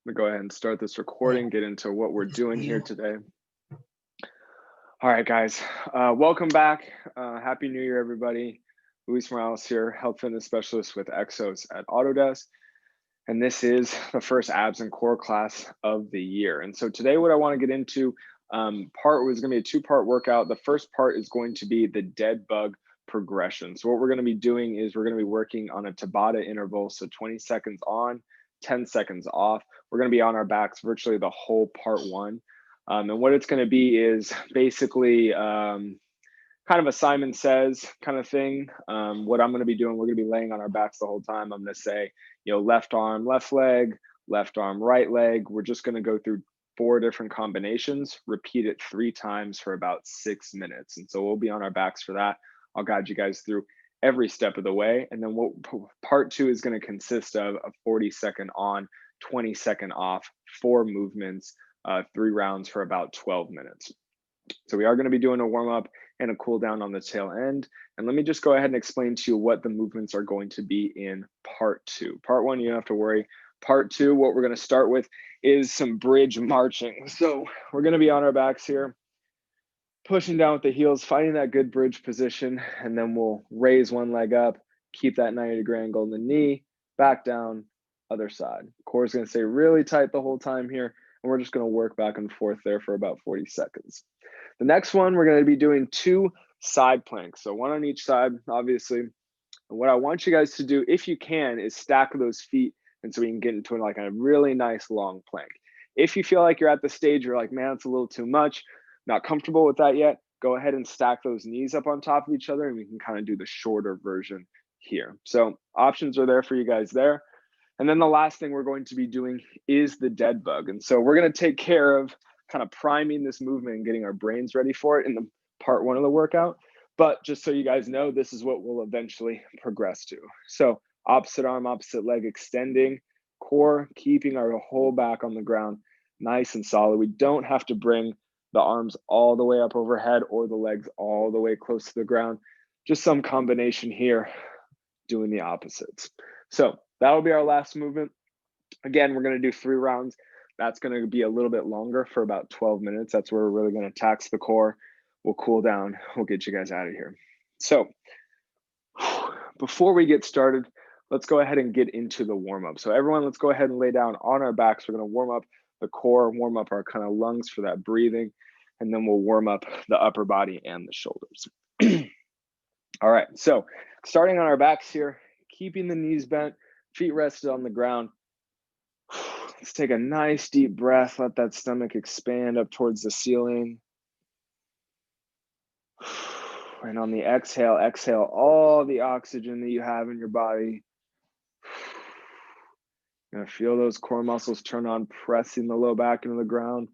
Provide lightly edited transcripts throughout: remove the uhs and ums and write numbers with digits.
I'm gonna go ahead and start this recording, get into what we're doing here today. All right, guys, welcome back. Happy New Year, everybody. Luis Morales here, health fitness specialist with Exos at Autodesk. And this is the first abs and core class of the year. And so today what I wanna get into, part was gonna be a two-part workout. The first part is going to be the dead bug progression. So what we're gonna be doing is we're gonna be working on a Tabata interval. So 20 seconds on, 10 seconds off. We're gonna be on our backs virtually the whole part one. And what it's gonna be is basically kind of a Simon Says kind of thing. What I'm going to be doing, we're going to be laying on our backs the whole time. I'm going to say, left arm, left leg, left arm, right leg. We're just going to go through 4 different combinations, repeat it 3 times for about 6 minutes. And so we'll be on our backs for that. I'll guide you guys through every step of the way. And then what part 2 is going to consist of a 40-second on, 20-second off, 4 movements, 3 rounds for about 12 minutes. So we are going to be doing a warm up and a cool down on the tail end. And let me just go ahead and explain to you what the movements are going to be in part 2. Part 1, you don't have to worry. Part 2, what we're going to start with is some bridge marching. So we're going to be on our backs here, pushing down with the heels, finding that good bridge position, and then we'll raise one leg up, keep that 90-degree angle in the knee, back down, other side. Core is going to stay really tight the whole time here, and we're just going to work back and forth there for about 40 seconds. The next one, we're going to be doing 2 side planks. So one on each side, obviously. And what I want you guys to do, if you can, is stack those feet. And so we can get into like a really nice long plank. If you feel like you're at the stage, you're like, man, it's a little too much, not comfortable with that yet, go ahead and stack those knees up on top of each other and we can kind of do the shorter version here. So options are there for you guys there. And then the last thing we're going to be doing is the dead bug. And so we're going to take care of kind of priming this movement and getting our brains ready for it in the part 1 of the workout. But just so you guys know, this is what we'll eventually progress to. So opposite arm, opposite leg extending, core keeping our whole back on the ground nice and solid. We don't have to bring the arms all the way up overhead or the legs all the way close to the ground. Just some combination here doing the opposites. So that'll be our last movement. Again, we're going to do 3 rounds. That's going to be a little bit longer for about 12 minutes. That's where we're really going to tax the core. We'll cool down. We'll get you guys out of here. So before we get started, let's go ahead and get into the warm up. So everyone, let's go ahead and lay down on our backs. We're going to warm up the core, warm up our kind of lungs for that breathing, and then we'll warm up the upper body and the shoulders. All right, so starting on our backs here, keeping the knees bent, feet rested on the ground. Let's take a nice deep breath. Let that stomach expand up towards the ceiling. And on the exhale, exhale all the oxygen that you have in your body. You're gonna feel those core muscles turn on, pressing the low back into the ground.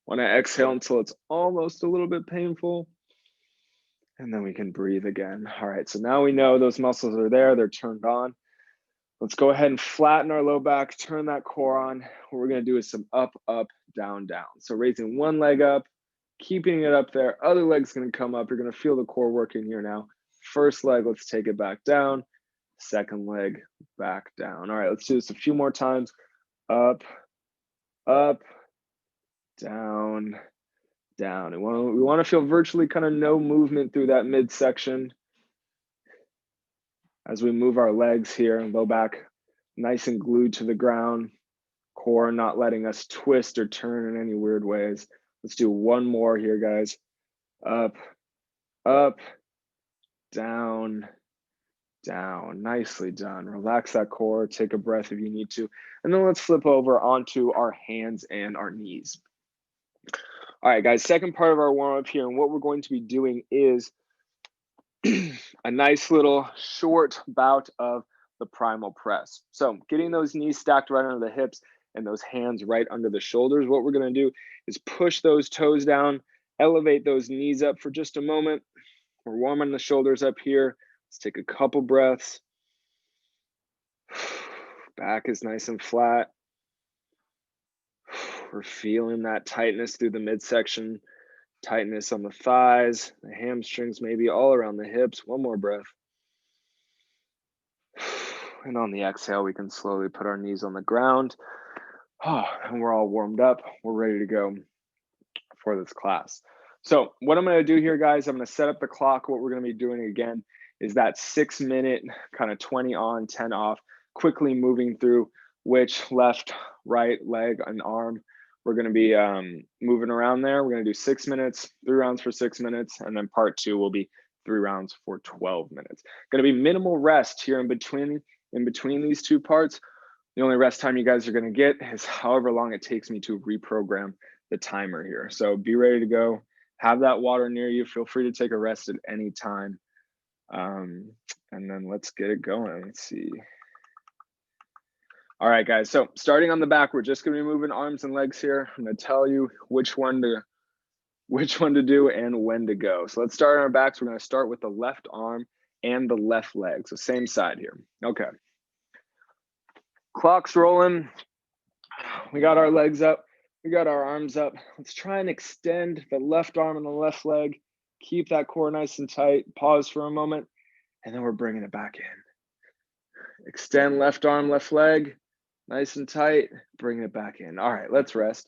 Want to exhale until it's almost a little bit painful. And then we can breathe again. All right, so now we know those muscles are there, they're turned on. Let's go ahead and flatten our low back, turn that core on. What we're gonna do is some up, up, down, down. So raising one leg up, keeping it up there, other leg's gonna come up. You're gonna feel the core working here now. First leg, let's take it back down. Second leg, back down. All right, let's do this a few more times. Up, up, down, down. We wanna feel virtually kind of no movement through that midsection. As we move our legs here and low back nice and glued to the ground, core not letting us twist or turn in any weird ways. Let's do one more here, guys. Up, up, down, down. Nicely done. Relax that core, take a breath if you need to. And then let's flip over onto our hands and our knees. All right, guys, second part of our warm up here. And what we're going to be doing is a nice little short bout of the primal press. So getting those knees stacked right under the hips and those hands right under the shoulders. What we're going to do is push those toes down, elevate those knees up for just a moment. We're warming the shoulders up here. Let's take a couple breaths. Back is nice and flat. We're feeling that tightness through the midsection. Tightness on the thighs, the hamstrings, maybe all around the hips. One more breath. And on the exhale, we can slowly put our knees on the ground. And we're all warmed up. We're ready to go for this class. So what I'm going to do here, guys, I'm going to set up the clock. What we're going to be doing again is that 6 minute kind of 20 on, 10 off, quickly moving through which left, right leg and arm. We're going to be moving around there. We're going to do 6 minutes, 3 rounds for 6 minutes, and then part 2 will be 3 rounds for 12 minutes. Going to be minimal rest here in between these two parts. The only rest time you guys are going to get is however long it takes me to reprogram the timer here. So be ready to go. Have that water near you. Feel free to take a rest at any time. And then let's get it going. Let's see. All right, guys. So starting on the back, we're just going to be moving arms and legs here. I'm going to tell you which one to do and when to go. So let's start on our backs. We're going to start with the left arm and the left leg. So same side here. Okay. Clock's rolling. We got our legs up. We got our arms up. Let's try and extend the left arm and the left leg. Keep that core nice and tight. Pause for a moment, and then we're bringing it back in. Extend left arm, left leg, nice and tight. Bring it back in. All right, let's rest.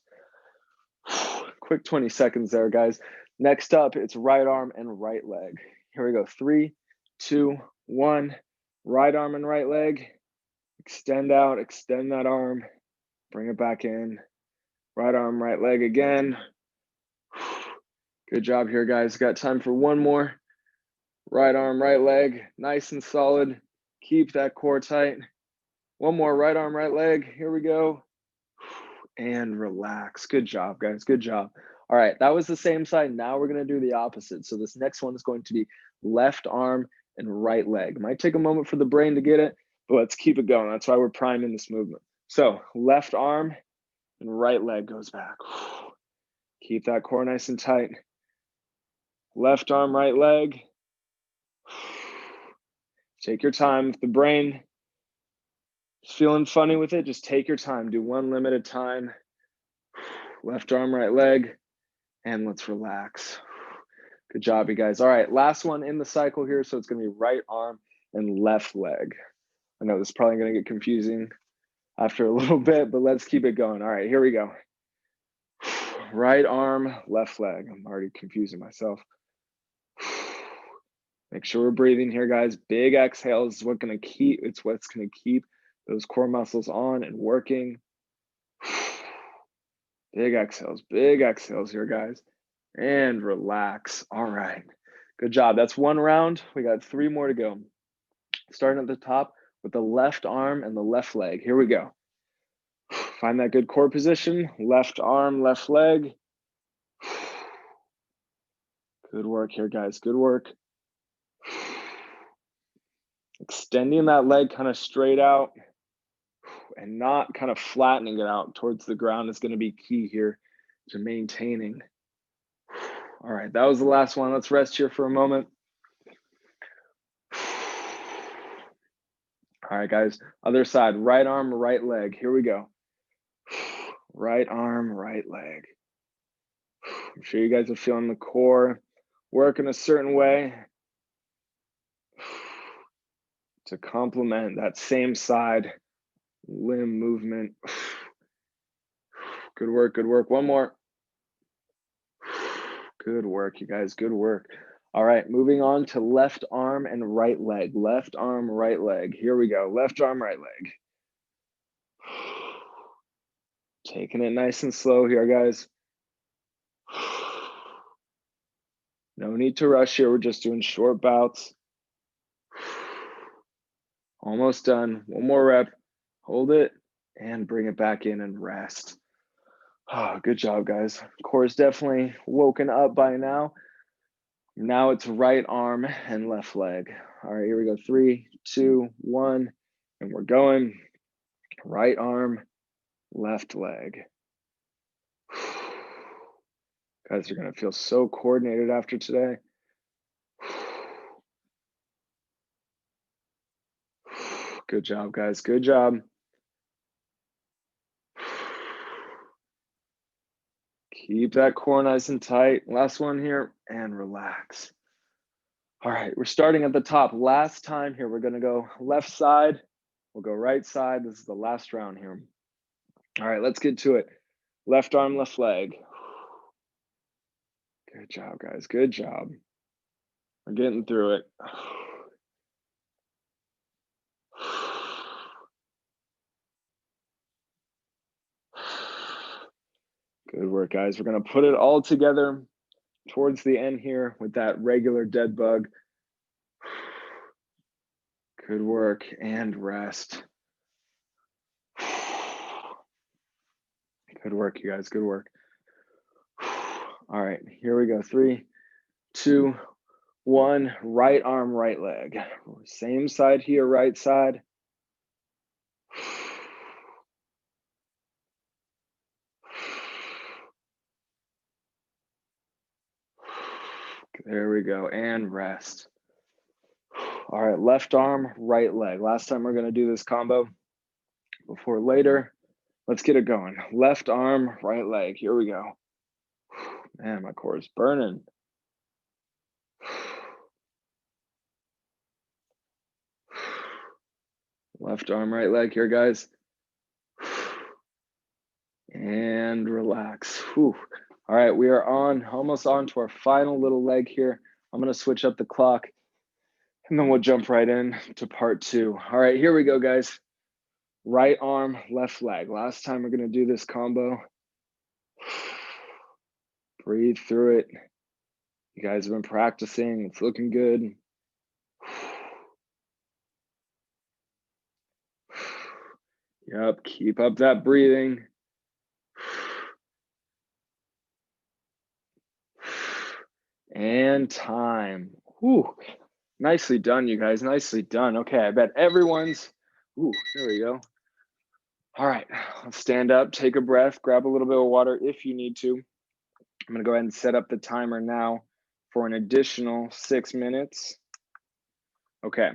Quick 20 seconds there, guys. Next up, it's right arm and right leg. Here we go. 3, 2, 1. Right arm and right leg. Extend out, extend that arm. Bring it back in. Right arm, right leg again. Good job here, guys. Got time for one more. Right arm, right leg, nice and solid. Keep that core tight. One more, right arm, right leg. Here we go. And relax. Good job, guys. Good job. All right, that was the same side. Now we're going to do the opposite. So this next one is going to be left arm and right leg. Might take a moment for the brain to get it, but let's keep it going. That's why we're priming this movement. So left arm and right leg goes back. Keep that core nice and tight. Left arm, right leg. Take your time. If the brain is feeling funny with it, just take your time. Do one limit at a time. Left arm, right leg. And let's relax. Good job, you guys. All right, last one in the cycle here. So it's going to be right arm and left leg. I know this is probably going to get confusing after a little bit, but let's keep it going. All right, here we go. Right arm, left leg. I'm already confusing myself. Make sure we're breathing here, guys. Big exhales is what's going to keep those core muscles on and working. Big exhales here, guys. And relax. All right. Good job. That's one round. We got 3 more to go. Starting at the top with the left arm and the left leg. Here we go. Find that good core position. Left arm, left leg. Good work here, guys. Good work. Extending that leg kind of straight out and not kind of flattening it out towards the ground is going to be key here to maintaining. All right, that was the last one. Let's rest here for a moment. All right, guys, other side, right arm, right leg. Here we go. Right arm, right leg. I'm sure you guys are feeling the core work in a certain way to complement that same side limb movement. Good work, good work. One more. Good work, you guys, good work. All right, moving on to left arm and right leg. Left arm, right leg. Here we go. Left arm, right leg. Taking it nice and slow here, guys. No need to rush here. We're just doing short bouts. Almost done. One more rep. Hold it and bring it back in and rest. Oh, good job, guys. Core is definitely woken up by now. Now it's right arm and left leg. All right, here we go. 3, 2, 1, and we're going. Right arm, left leg. Guys are going to feel so coordinated after today. Good job, guys. Good job. Keep that core nice and tight. Last one here, and relax. All right, we're starting at the top. Last time here, we're going to go left side. We'll go right side. This is the last round here. All right, let's get to it. Left arm, left leg. Good job, guys. Good job. We're getting through it. Good work, guys. We're going to put it all together towards the end here with that regular dead bug. Good work, and rest. Good work, you guys. Good work. All right, here we go. 3, 2, 1. Right arm, right leg. Same side here, right side. There we go, and rest. All right, left arm, right leg. Last time we're going to do this combo before later. Let's get it going. Left arm, right leg. Here we go. Man, my core is burning. Left arm, right leg here, guys. And relax. Whew. All right, we are almost on to our final little leg here. I'm going to switch up the clock, and then we'll jump right in to part 2. All right, here we go, guys. Right arm, left leg. Last time we're going to do this combo. Breathe through it. You guys have been practicing. It's looking good. Yep, keep up that breathing. And time. Whew. Nicely done, you guys. Nicely done. Okay, I bet everyone's. Ooh, there we go. All right, let's stand up, take a breath, grab a little bit of water if you need to. I'm going to go ahead and set up the timer now for an additional 6 minutes. Okay,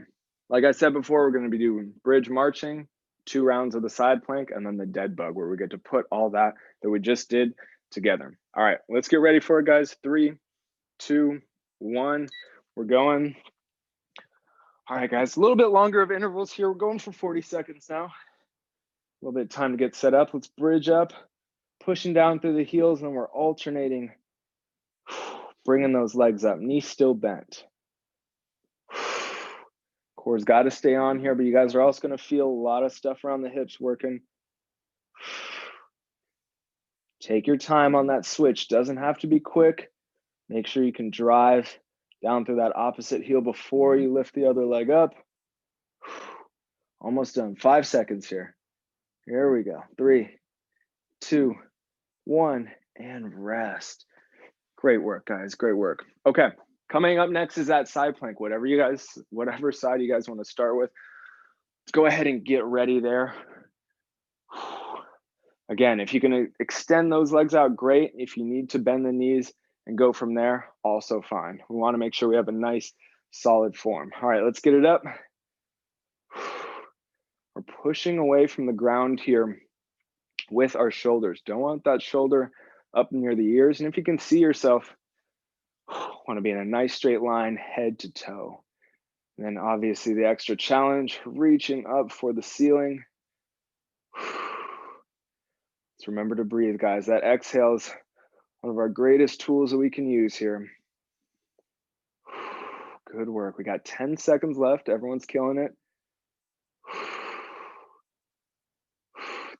like I said before, we're going to be doing bridge marching, 2 rounds of the side plank, and then the dead bug, where we get to put all that we just did together. All right, let's get ready for it, guys. 3, 2, 1. We're going. All right, guys, a little bit longer of intervals here. We're going for 40 seconds now. A little bit of time to get set up. Let's bridge up, pushing down through the heels, and we're alternating, bringing those legs up, knees still bent. Core's got to stay on here, but you guys are also going to feel a lot of stuff around the hips working. Take your time on that switch. Doesn't have to be quick. Make sure you can drive down through that opposite heel before you lift the other leg up. Almost done. 5 seconds here. Here we go. 3, 2, 1, and rest. Great work, guys. Great work. Okay, coming up next is that side plank. Whatever side you guys want to start with, let's go ahead and get ready there. Again, if you can extend those legs out, great. If you need to bend the knees and go from there, also fine. We want to make sure we have a nice, solid form. All right, let's get it up. We're pushing away from the ground here with our shoulders. Don't want that shoulder up near the ears. And if you can see yourself, want to be in a nice straight line, head to toe. And then obviously the extra challenge, reaching up for the ceiling. Let's remember to breathe, guys. That exhale is one of our greatest tools that we can use here. Good work. We got 10 seconds left. Everyone's killing it.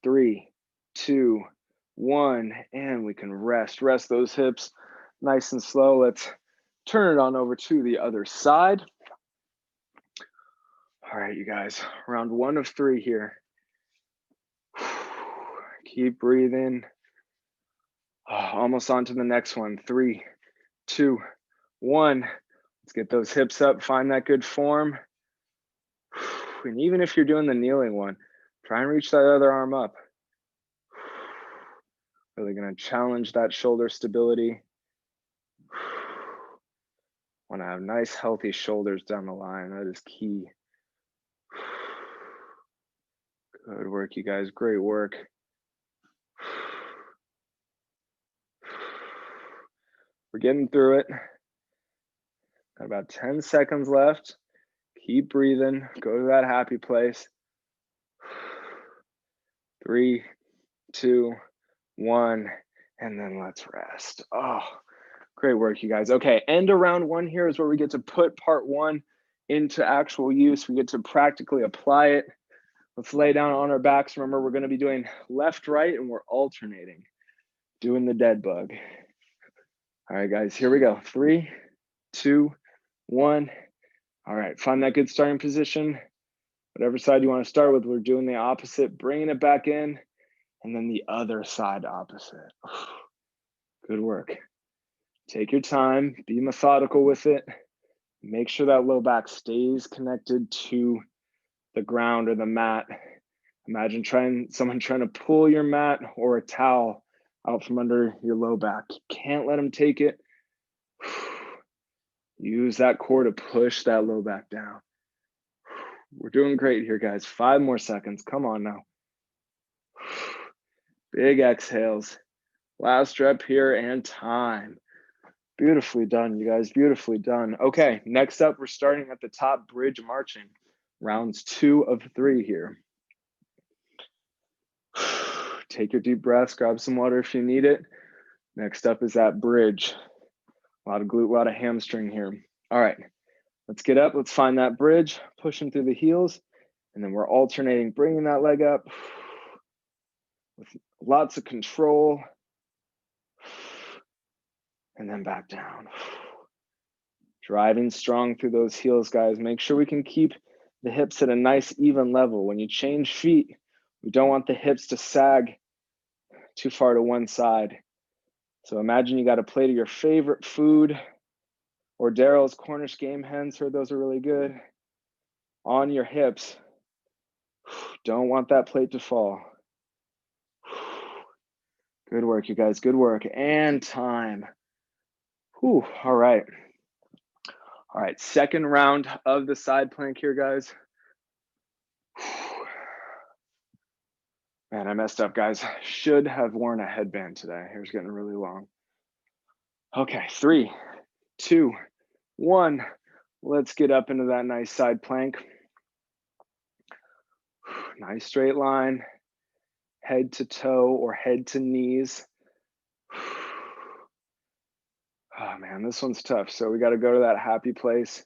3, 2, 1, and we can rest. Rest those hips nice and slow. Let's turn it on over to the other side. All right, you guys, round 1 of 3 here. Keep breathing. Almost on to the next one. 3, 2, 1. Let's get those hips up, find that good form. And even if you're doing the kneeling one, try and reach that other arm up. Really gonna challenge that shoulder stability. Want to have nice, healthy shoulders down the line. That is key. Good work, you guys. Great work. We're getting through it. Got about 10 seconds left. Keep breathing. Go to that happy place. 3, 2, 1, and then let's rest. Oh, great work, you guys. Okay, end of round one here is where we get to put part one into actual use. We get to practically apply it. Let's lay down on our backs. Remember, we're going to be doing left, right, and we're alternating, doing the dead bug. All right, guys, here we go. 3, 2, 1. All right, find that good starting position. Whatever side you want to start with, we're doing the opposite, bringing it back in, and then the other side opposite. Good work. Take your time, be methodical with it. Make sure that low back stays connected to the ground or the mat. Imagine someone trying to pull your mat or a towel out from under your low back. You can't let them take it. Use that core to push that low back down. We're doing great here, guys. 5 more seconds. Come on now. Big exhales. Last rep here and time. Beautifully done, you guys. Beautifully done. Okay, next up, we're starting at the top, bridge marching. Rounds 2 of 3 here. Take your deep breaths, grab some water if you need it. Next up is that bridge. A lot of glute, a lot of hamstring here. All right, let's get up. Let's find that bridge, pushing through the heels, and then we're alternating, bringing that leg up with lots of control, and then back down. Driving strong through those heels, guys. Make sure we can keep the hips at a nice even level. When you change feet, we don't want the hips to sag too far to one side. So imagine you got a plate of your favorite food, or Daryl's Cornish game hens, heard those are really good, on your hips. Don't want that plate to fall. Good work, you guys, good work. And time. Whew, all right. All right, second round of the side plank here, guys. Man, I messed up, guys. Should have worn a headband today. Hair's getting really long. Okay, 3, 2, 1. Let's get up into that nice side plank. Nice straight line, head to toe or head to knees. Oh man, this one's tough. So we got to go to that happy place.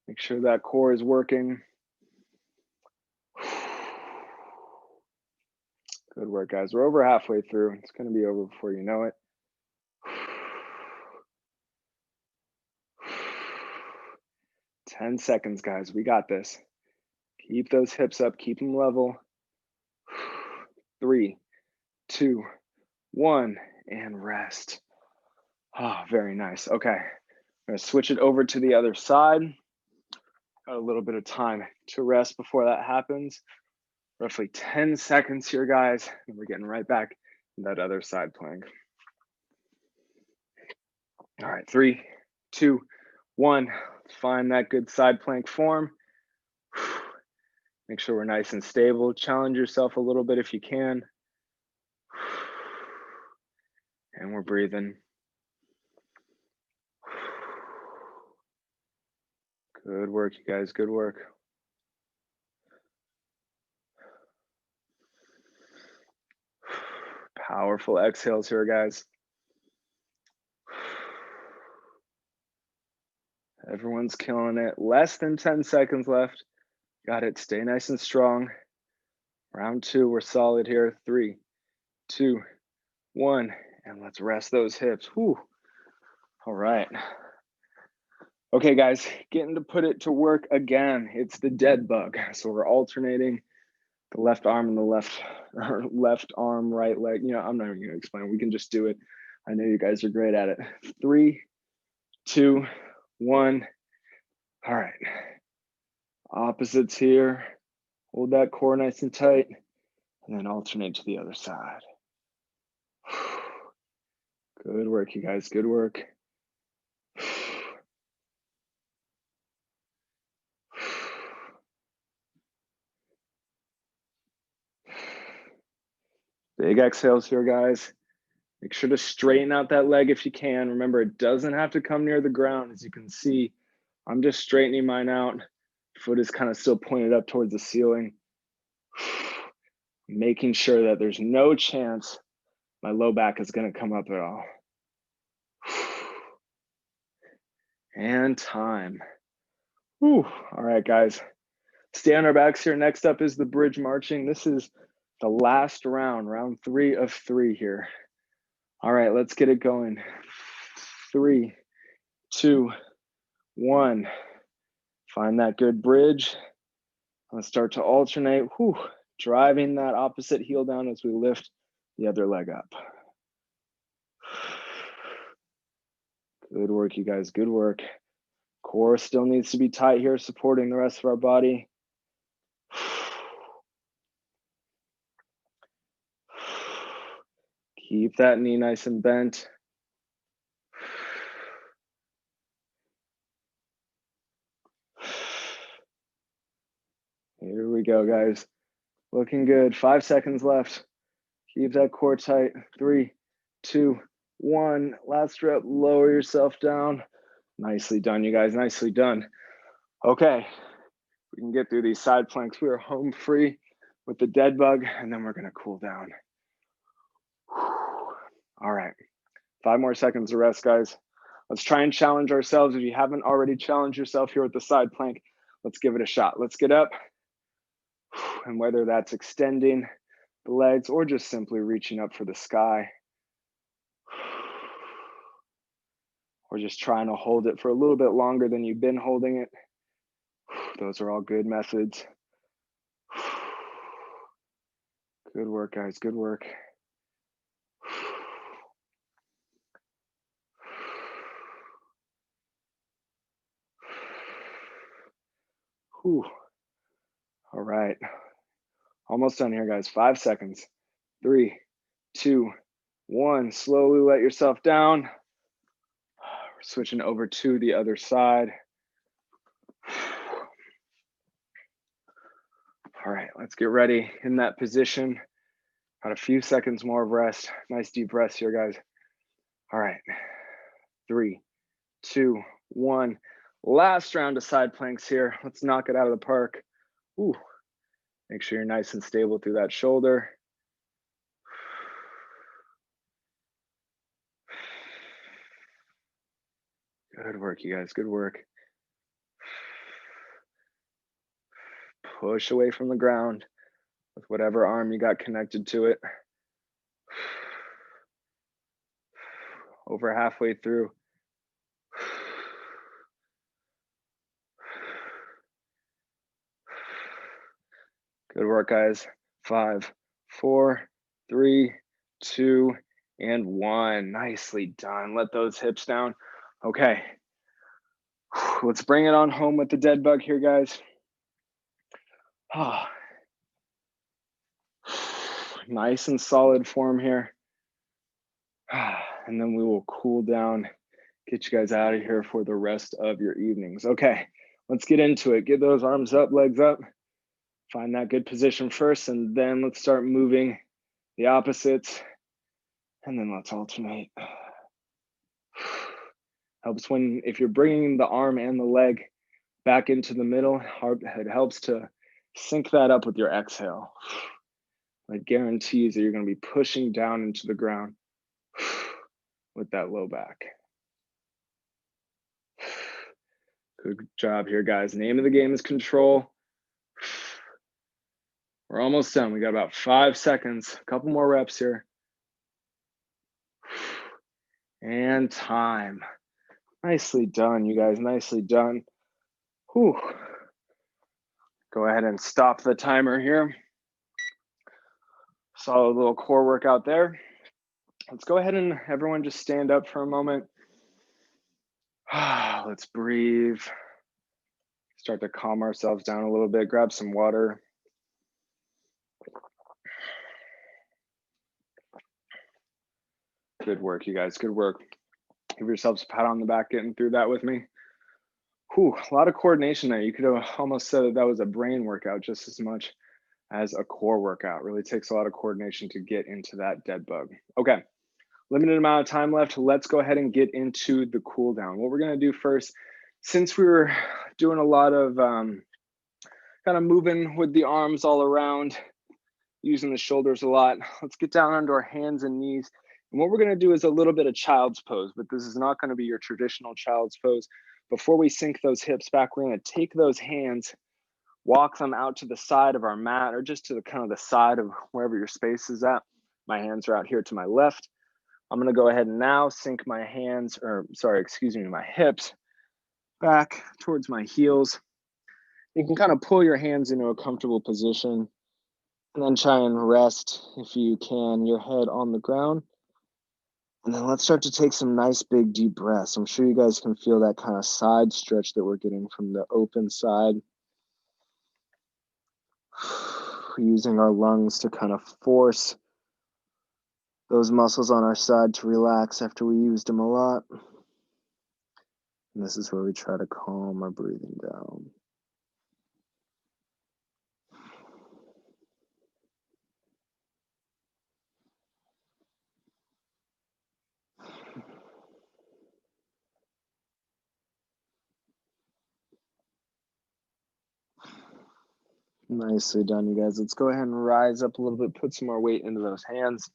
Make sure that core is working. Good work, guys. We're over halfway through. It's going to be over before you know it. 10 seconds, guys. We got this. Keep those hips up. Keep them level. 3, 2, 1, and rest. Oh, very nice. Okay. I'm going to switch it over to the other side. Got a little bit of time to rest before that happens. Roughly 10 seconds here, guys. And we're getting right back to that other side plank. All right, 3, 2, 1. Find that good side plank form. Make sure we're nice and stable. Challenge yourself a little bit if you can. And we're breathing. Good work, you guys. Good work. Powerful exhales here, guys. Everyone's killing it. Less than 10 seconds left. Got it. Stay nice and strong. Round 2, we're solid here. 3, 2, 1, and let's rest those hips. Whew. All right. Okay, guys, getting to put it to work again. It's the dead bug. So we're alternating the left arm and the left arm, right leg. You know, I'm not even gonna explain. We can just do it. I know you guys are great at it. 3, 2, 1. All right. Opposites here. Hold that core nice and tight, and then alternate to the other side. Good work, you guys. Good work. Big exhales here, guys. Make sure to straighten out that leg if you can. Remember, it doesn't have to come near the ground. As you can see, I'm just straightening mine out. Foot is kind of still pointed up towards the ceiling. making sure that there's no chance my low back is going to come up at all. And time. Whew. All right, guys. Stay on our backs here. Next up is the bridge marching. This is the last round, round 3 of 3 here. All right, let's get it going. 3, 2, 1. Find that good bridge. Let's start to alternate. Whew. Driving that opposite heel down as we lift the other leg up. Good work, you guys. Good work. Core still needs to be tight here, supporting the rest of our body. Keep that knee nice and bent. Here we go, guys. Looking good. 5 seconds left. Keep that core tight. 3, 2, 1. Last rep. Lower yourself down. Nicely done, you guys. Nicely done. Okay. We can get through these side planks. We are home free with the dead bug, and then we're going to cool down. All right. 5 more seconds of rest, guys. Let's try and challenge ourselves. If you haven't already challenged yourself here with the side plank, let's give it a shot. Let's get up. And whether that's extending the legs or just simply reaching up for the sky, or just trying to hold it for a little bit longer than you've been holding it. Those are all good methods. Good work, guys. Good work. Whew. All right. Almost done here, guys. 5 seconds. 3, 2, 1. Slowly let yourself down. We're switching over to the other side. All right, let's get ready in that position. Got a few seconds more of rest. Nice deep breaths here, guys. All right. 3, 2, 1. Last round of side planks here. Let's knock it out of the park. Ooh. Make sure you're nice and stable through that shoulder. Good work, you guys. Good work. Push away from the ground with whatever arm you got connected to it. Over halfway through. Good work, guys. 5, 4, 3, 2, and 1. Nicely done. Let those hips down. Okay. Let's bring it on home with the dead bug here, guys. Oh. Nice and solid form here. And then we will cool down, get you guys out of here for the rest of your evenings. Okay, let's get into it. Get those arms up, legs up. Find that good position first, and then let's start moving the opposites. And then let's alternate. Helps when, if you're bringing the arm and the leg back into the middle, it helps to sync that up with your exhale. It guarantees that you're going to be pushing down into the ground with that low back. Good job here, guys. Name of the game is control. We're almost done. We got about 5 seconds, a couple more reps here. And time. Nicely done, you guys. Nicely done. Whew. Go ahead and stop the timer here. Solid little core workout there. Let's go ahead and everyone just stand up for a moment. Let's breathe. Start to calm ourselves down a little bit. Grab some water. Good work, you guys. Good work. Give yourselves a pat on the back getting through that with me. Whew, a lot of coordination there. You could have almost said that that was a brain workout just as much as a core workout. Really takes a lot of coordination to get into that dead bug. Okay, limited amount of time left. Let's go ahead and get into the cool down. What we're gonna do first, since we were doing a lot of kind of moving with the arms all around, using the shoulders a lot. Let's get down onto our hands and knees. And what we're gonna do is a little bit of child's pose, but this is not gonna be your traditional child's pose. Before we sink those hips back, we're gonna take those hands, walk them out to the side of our mat or just to the kind of the side of wherever your space is at. My hands are out here to my left. I'm gonna go ahead and now sink my hands, or sorry, excuse me, my hips back towards my heels. You can kind of pull your hands into a comfortable position and then try and rest, if you can, your head on the ground. And then let's start to take some nice big deep breaths. I'm sure you guys can feel that kind of side stretch that we're getting from the open side. Using our lungs to kind of force those muscles on our side to relax after we used them a lot. And this is where we try to calm our breathing down. Nicely done, you guys. Let's go ahead and rise up a little bit, put some more weight into those hands.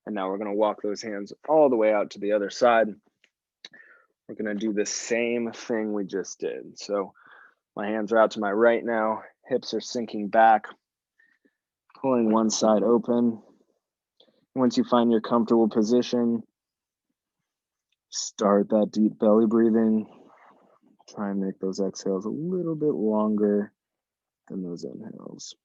And now we're going to walk those hands all the way out to the other side. We're going to do the same thing we just did. So my hands are out to my right now. Hips are sinking back, pulling one side open. Once you find your comfortable position, start that deep belly breathing. Try and make those exhales a little bit longer than those inhales.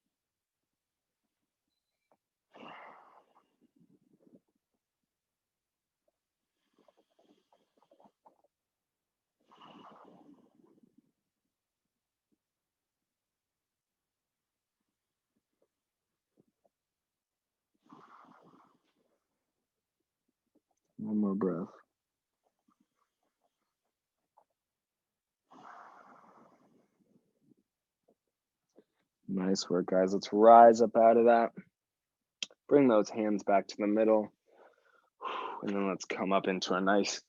One more breath. Nice work, guys. Let's rise up out of that. Bring those hands back to the middle. And then let's come up into a nice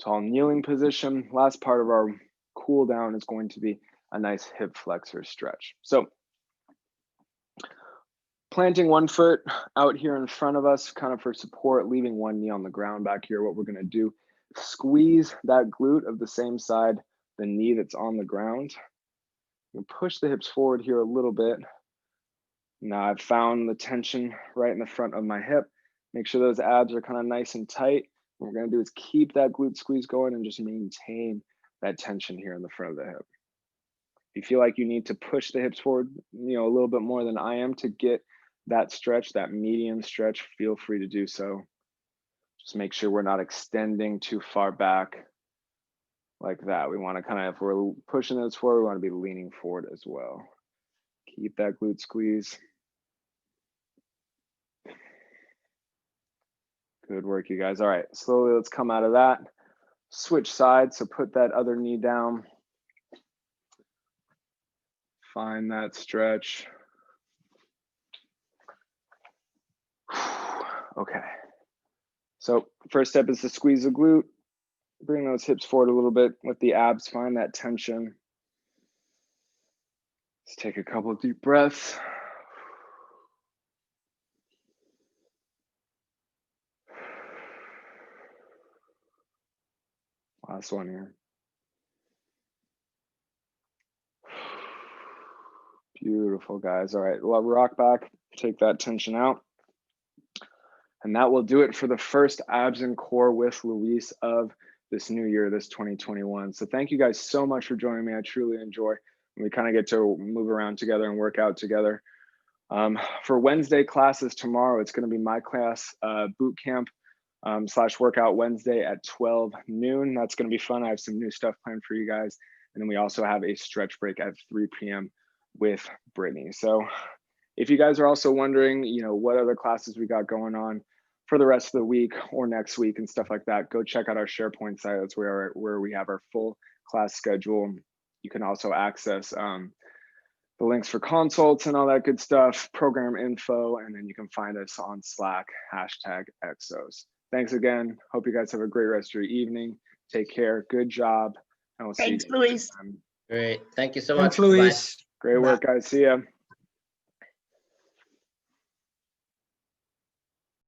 tall kneeling position. Last part of our cool down is going to be a nice hip flexor stretch. So planting one foot out here in front of us, kind of for support, leaving one knee on the ground back here. What we're gonna do, squeeze that glute of the same side, the knee that's on the ground. And push the hips forward here a little bit. Now I've found the tension right in the front of my hip. Make sure those abs are kind of nice and tight. What we're gonna do is keep that glute squeeze going and just maintain that tension here in the front of the hip. If you feel like you need to push the hips forward, a little bit more than I am to get that stretch, that medium stretch, feel free to do so. Just make sure we're not extending too far back like that. We want to kind of, if we're pushing those forward, we want to be leaning forward as well. Keep that glute squeeze. Good work, you guys. All right, slowly let's come out of that. Switch sides, so put that other knee down. Find that stretch. Okay. So first step is to squeeze the glute. Bring those hips forward a little bit. Let the abs find that tension. Let's take a couple of deep breaths. Last one here. Beautiful, guys. All right, well, rock back, take that tension out. And that will do it for the first Abs and Core with Luis of this new year, this 2021. So thank you guys so much for joining me. I truly enjoy when we kind of get to move around together and work out together. For Wednesday classes tomorrow, it's going to be my class boot camp / workout Wednesday at 12 noon. That's going to be fun. I have some new stuff planned for you guys. And then we also have a stretch break at 3 p.m. with Brittany. So if you guys are also wondering, what other classes we got going on for the rest of the week or next week and stuff like that, go check out our SharePoint site. That's where we have our full class schedule. You can also access the links for consults and all that good stuff, program info, and then you can find us on Slack, #Exos. Thanks again. Hope you guys have a great rest of your evening. Take care. Good job. And we'll see you next time. Great. Thank you so much. Thanks, Luis. Great work, guys. See ya.